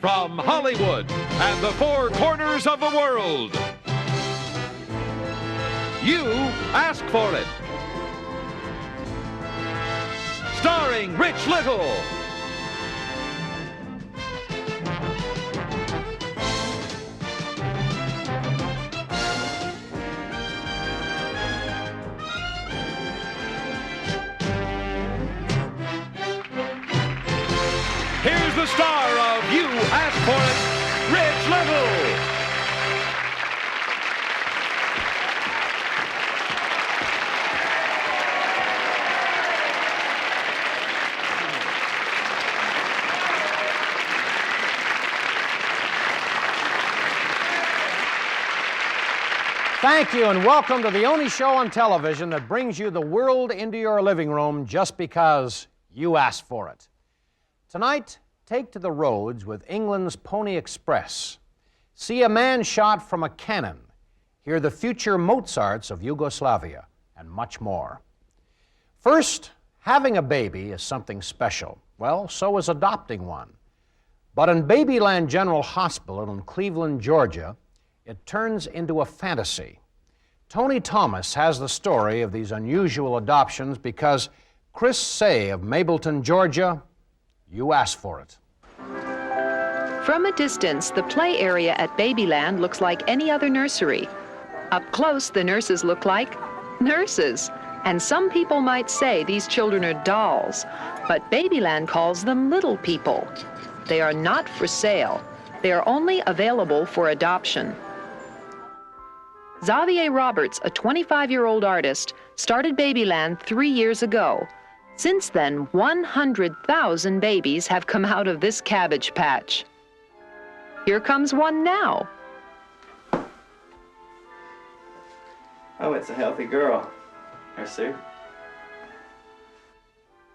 from Hollywood and the four corners of the world. You asked for it. Starring Rich Little. Here's the star of You Asked For It, Rich Little. Thank you, and welcome to the only show on television that brings you the world into your living room just because you asked for it. Tonight, take to the roads with England's Pony Express. See a man shot from a cannon. Hear the future Mozarts of Yugoslavia, and much more. First, having a baby is something special. Well, so is adopting one. But in Babyland General Hospital in Cleveland, Georgia, it turns into a fantasy. Tony Thomas has the story of these unusual adoptions because Chris Say of Mableton, Georgia, you asked for it. From a distance, the play area at Babyland looks like any other nursery. Up close, the nurses look like nurses. And some people might say these children are dolls, but Babyland calls them little people. They are not for sale. They are only available for adoption. Xavier Roberts, a 25-year-old artist, started Babyland 3 years ago. Since then, 100,000 babies have come out of this cabbage patch. Here comes one now. Oh, it's a healthy girl. I see.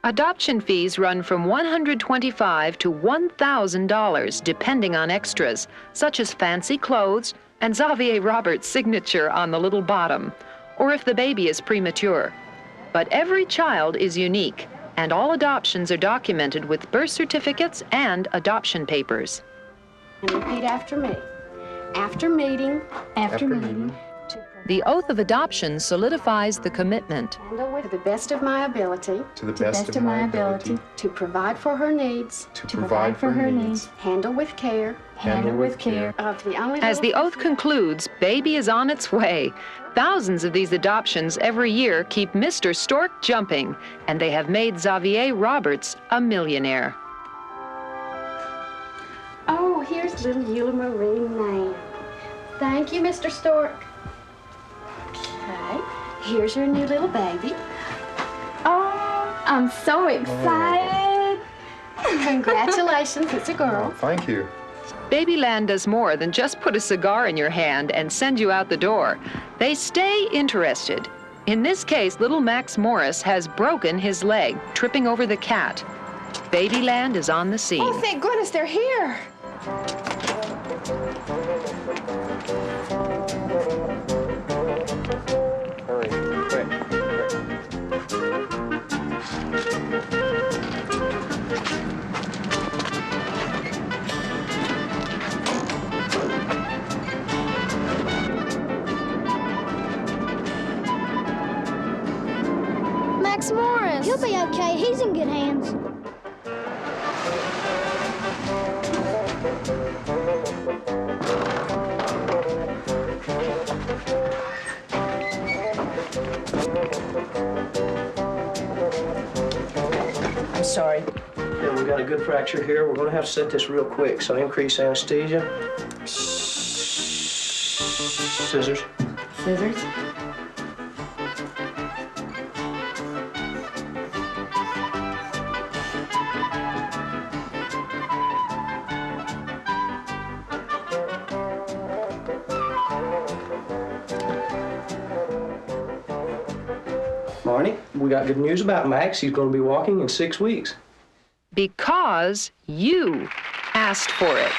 Adoption fees run from $125 to $1,000, depending on extras, such as fancy clothes and Xavier Roberts' signature on the little bottom, or if the baby is premature. But every child is unique, and all adoptions are documented with birth certificates and adoption papers. And repeat after me. After meeting. After meeting. The oath of adoption solidifies the commitment. Handle with the best of my ability. To the best of my ability. To provide for her needs. To provide for her needs. Handle with care. Handle with care. Of the only As the oath concludes, baby is on its way. Thousands of these adoptions every year keep Mr. Stork jumping, and they have made Xavier Roberts a millionaire. Oh, here's little Eula Marie now. Thank you, Mr. Stork. Okay, here's your new little baby. Oh, I'm so excited. Congratulations, it's a girl. Oh, thank you. Babyland does more than just put a cigar in your hand and send you out the door. They stay interested. In this case, little Max Morris has broken his leg, tripping over the cat. Babyland is on the scene. Oh, thank goodness they're here. Hurry, quick. Max Morris. He'll be okay. He's in good hands. I'm sorry. Yeah, we got a good fracture here. We're going to have to set this real quick, so increase anesthesia. Scissors. Scissors. Marnie, we got good news about Max. He's going to be walking in 6 weeks. Because you asked for it.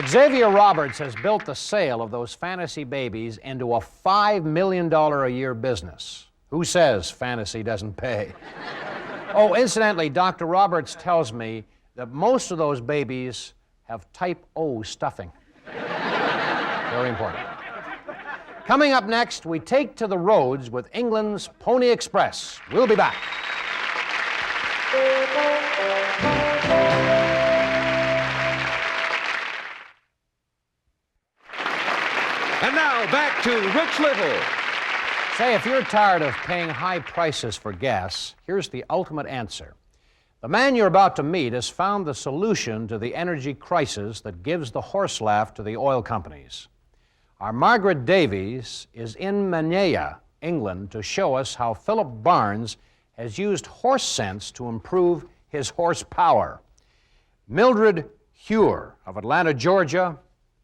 Xavier Roberts has built the sale of those fantasy babies into a $5 million a year business. Who says fantasy doesn't pay? Oh, incidentally, Dr. Roberts tells me that most of those babies have type O stuffing. Very important. Coming up next, we take to the roads with England's Pony Express. We'll be back. And now back to Rich Little. Say, if you're tired of paying high prices for gas, here's the ultimate answer. The man you're about to meet has found the solution to the energy crisis that gives the horse laugh to the oil companies. Our Margaret Davies is in Manea, England, to show us how Philip Barnes has used horse sense to improve his horsepower. Mildred Hure of Atlanta, Georgia,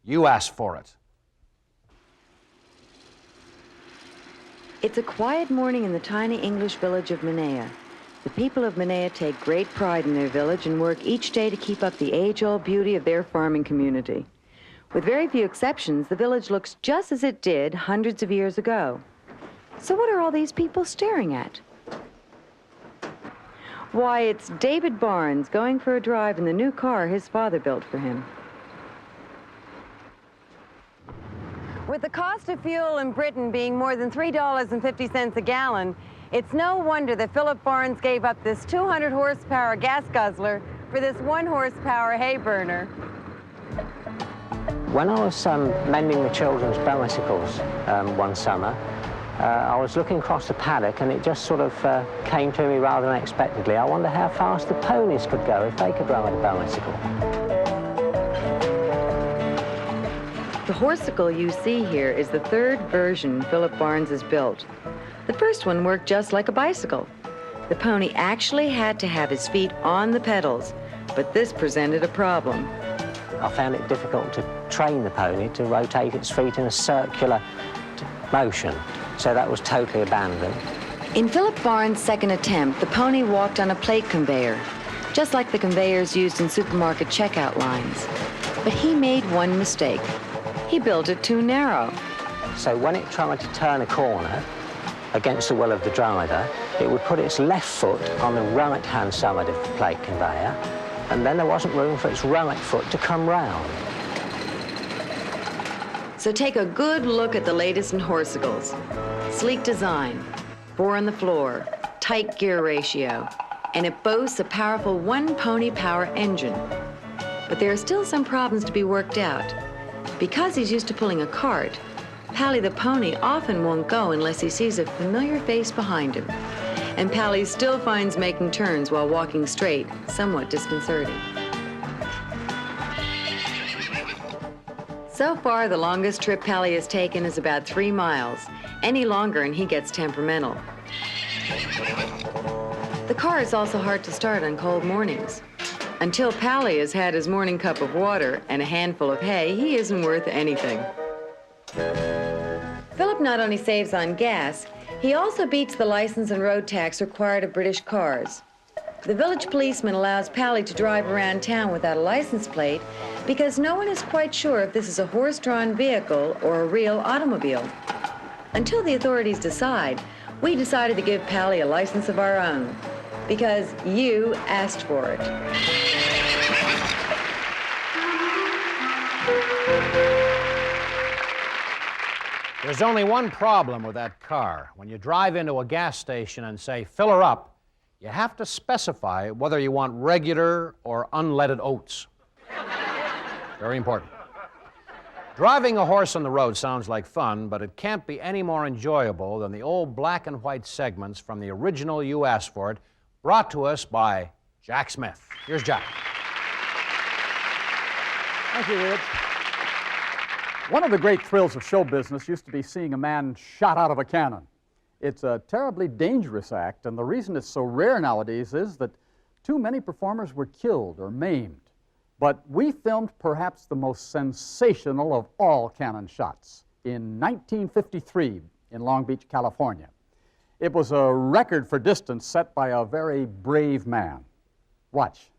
you asked for it. It's a quiet morning in the tiny English village of Manea. The people of Manea take great pride in their village and work each day to keep up the age-old beauty of their farming community. With very few exceptions, the village looks just as it did hundreds of years ago. So what are all these people staring at? Why, it's David Barnes going for a drive in the new car his father built for him. With the cost of fuel in Britain being more than $3.50 a gallon, it's no wonder that Philip Barnes gave up this 200 horsepower gas guzzler for this 1 horsepower hay burner. When I was mending the children's bicycles one summer, I was looking across the paddock and it just sort of came to me rather unexpectedly. I wonder how fast the ponies could go if they could ride a bicycle. The horsicle you see here is the third version Philip Barnes has built. The first one worked just like a bicycle. The pony actually had to have his feet on the pedals, but this presented a problem. I found it difficult to train the pony to rotate its feet in a circular motion, so that was totally abandoned. In Philip Barnes' second attempt, the pony walked on a plate conveyor, just like the conveyors used in supermarket checkout lines. But he made one mistake. He built it too narrow. So when it tried to turn a corner against the will of the driver, it would put its left foot on the right-hand side of the plate conveyor, and then there wasn't room for its right foot to come round. So take a good look at the latest in horsicles. Sleek design, 4 on the floor, tight gear ratio, and it boasts a powerful 1-pony power engine. But there are still some problems to be worked out. Because he's used to pulling a cart, Pally the pony often won't go unless he sees a familiar face behind him. And Pally still finds making turns while walking straight somewhat disconcerting. So far, the longest trip Pally has taken is about 3 miles. Any longer and he gets temperamental. The car is also hard to start on cold mornings. Until Pally has had his morning cup of water and a handful of hay, he isn't worth anything. Philip not only saves on gas, he also beats the license and road tax required of British cars. The village policeman allows Pally to drive around town without a license plate because no one is quite sure if this is a horse-drawn vehicle or a real automobile. Until the authorities decide, we decided to give Pally a license of our own because you asked for it. There's only one problem with that car. When you drive into a gas station and say, fill her up, you have to specify whether you want regular or unleaded oats. Very important. Driving a horse on the road sounds like fun, but it can't be any more enjoyable than the old black and white segments from the original You Asked For It, brought to us by Jack Smith. Here's Jack. Thank you, Rich. One of the great thrills of show business used to be seeing a man shot out of a cannon. It's a terribly dangerous act, and the reason it's so rare nowadays is that too many performers were killed or maimed. But we filmed perhaps the most sensational of all cannon shots in 1953 in Long Beach, California. It was a record for distance set by a very brave man. Watch.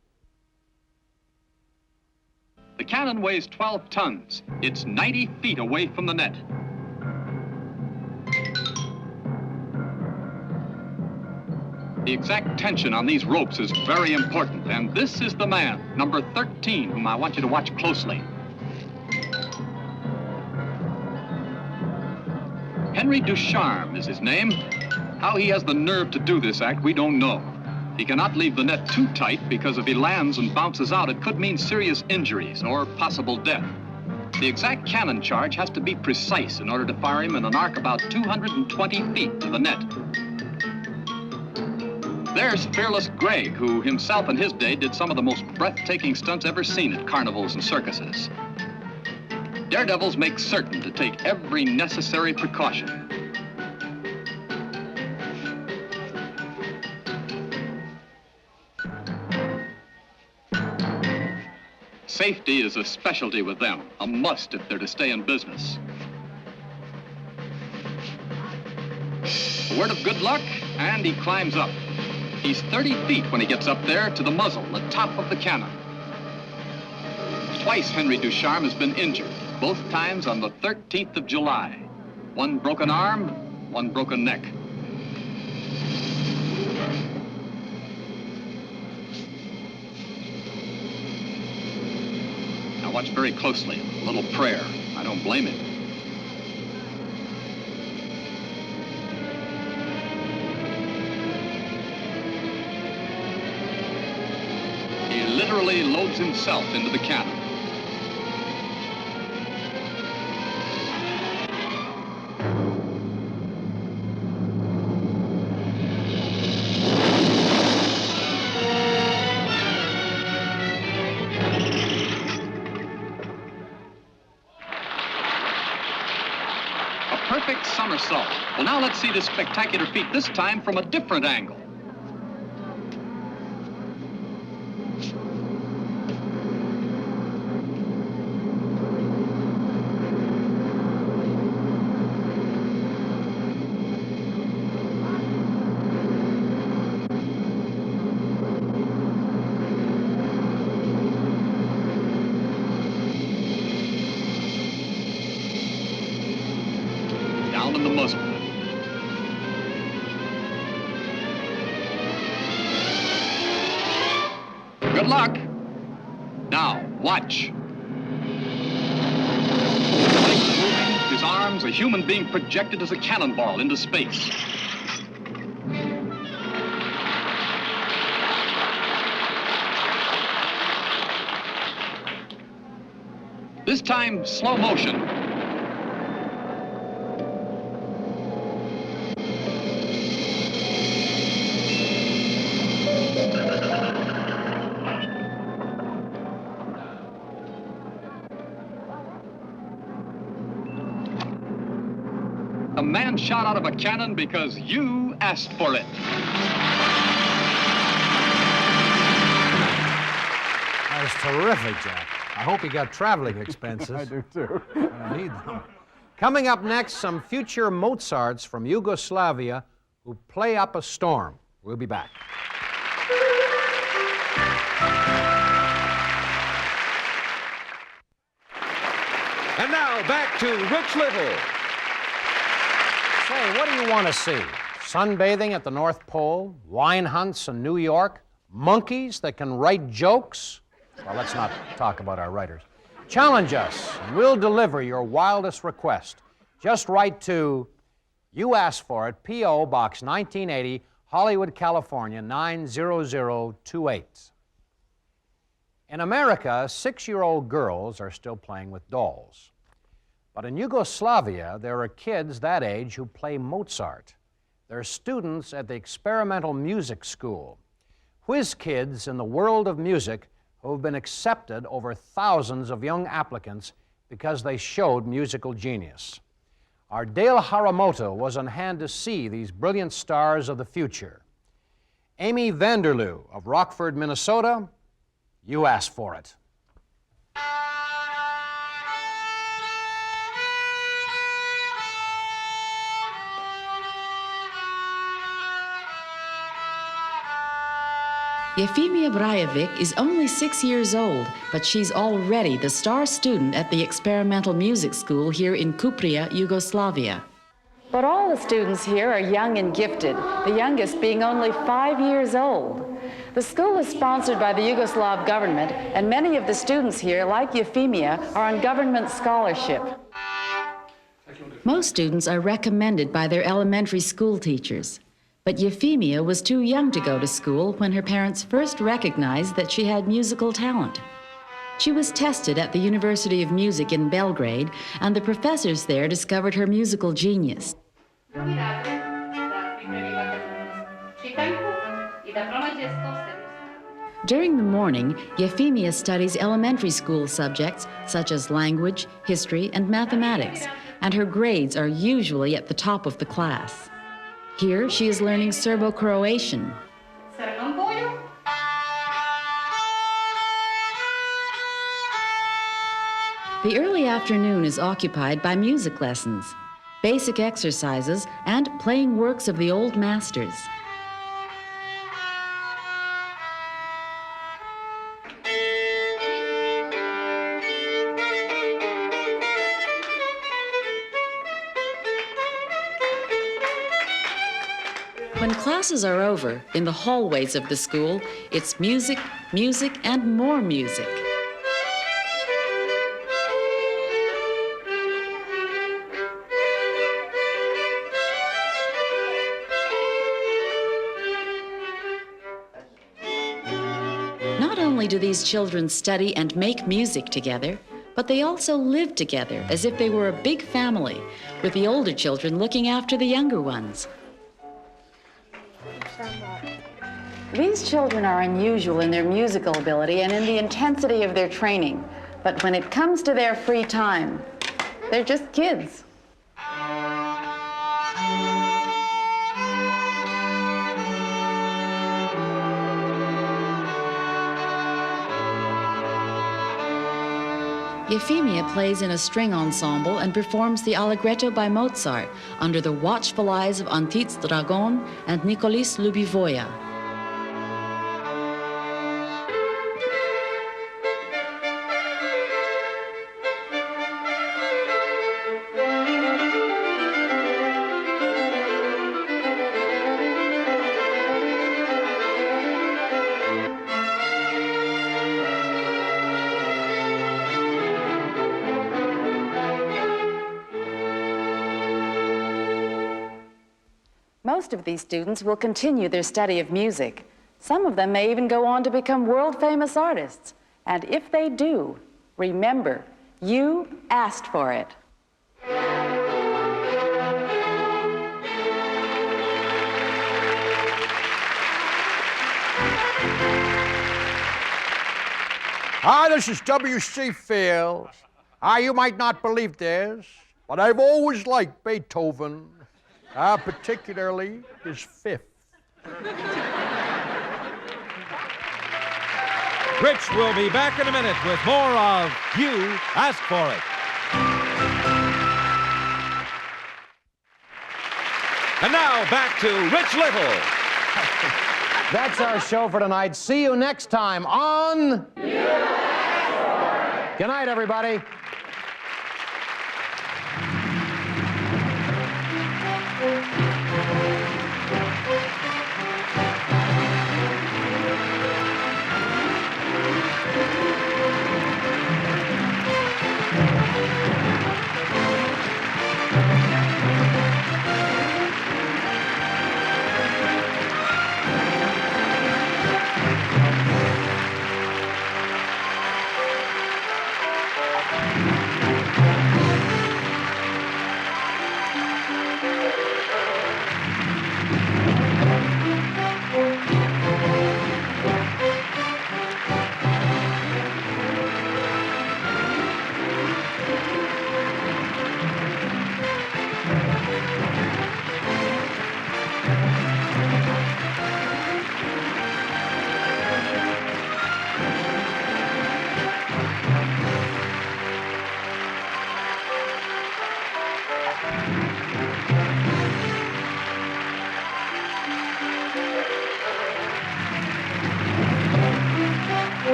The cannon weighs 12 tons. It's 90 feet away from the net. The exact tension on these ropes is very important, and this is the man, number 13, whom I want you to watch closely. Henry Ducharme is his name. How he has the nerve to do this act, we don't know. He cannot leave the net too tight because if he lands and bounces out, it could mean serious injuries or possible death. The exact cannon charge has to be precise in order to fire him in an arc about 220 feet to the net. There's Fearless Greg, who himself in his day did some of the most breathtaking stunts ever seen at carnivals and circuses. Daredevils make certain to take every necessary precaution. Safety is a specialty with them, a must if they're to stay in business. A word of good luck, and he climbs up. He's 30 feet when he gets up there to the muzzle, the top of the cannon. Twice Henry Ducharme has been injured, both times on the 13th of July. One broken arm, one broken neck. Now watch very closely. A little prayer. I don't blame him. He literally loads himself into the cannon. Perfect somersault. Well, now let's see this spectacular feat, this time from a different angle. Down in the muzzle. Good luck. Now, watch. Legs moving, his arms, a human being projected as a cannonball into space. This time, slow motion. A man shot out of a cannon because you asked for it. That was terrific, Jack. I hope he got traveling expenses. I do too. I need them. Coming up next, some future Mozarts from Yugoslavia who play up a storm. We'll be back. And now back to Rich Little. Say, what do you want to see? Sunbathing at the North Pole, wine hunts in New York, monkeys that can write jokes? Well, let's not talk about our writers. Challenge us, and we'll deliver your wildest request. Just write to, you asked for it, P.O. Box 1980, Hollywood, California, 90028. In America, 6-year-old girls are still playing with dolls. But in Yugoslavia, there are kids that age who play Mozart. They're students at the Experimental Music School. Whiz kids in the world of music who have been accepted over thousands of young applicants because they showed musical genius. Our Dale Haramoto was on hand to see these brilliant stars of the future. Amy Vanderloo of Rockford, Minnesota, you asked for it. Yefimia Brajevic is only 6 years old, but she's already the star student at the Experimental Music School here in Kupria, Yugoslavia. But all the students here are young and gifted, the youngest being only 5 years old. The school is sponsored by the Yugoslav government, and many of the students here, like Euphemia, are on government scholarship. Most students are recommended by their elementary school teachers. But Euphemia was too young to go to school when her parents first recognized that she had musical talent. She was tested at the University of Music in Belgrade, and the professors there discovered her musical genius. During the morning, Euphemia studies elementary school subjects such as language, history, and mathematics, and her grades are usually at the top of the class. Here, she is learning Serbo-Croatian. The early afternoon is occupied by music lessons, basic exercises, and playing works of the old masters. When classes are over, in the hallways of the school, it's music, music, and more music. Not only do these children study and make music together, but they also live together as if they were a big family, with the older children looking after the younger ones. These children are unusual in their musical ability and in the intensity of their training. But when it comes to their free time, they're just kids. Euphemia plays in a string ensemble and performs the Allegretto by Mozart under the watchful eyes of Antic Dragon and Nicolis Lubivoya. Most of these students will continue their study of music. Some of them may even go on to become world-famous artists. And if they do, remember, you asked for it. Hi, this is W.C. Fields. You might not believe this, but I've always liked Beethoven. Particularly his fifth. Rich will be back in a minute with more of You Asked For It. And now back to Rich Little. That's our show for tonight. See you next time on You Asked For It. Good night, everybody.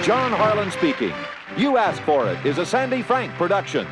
John Harlan speaking. You Asked For It is a Sandy Frank production.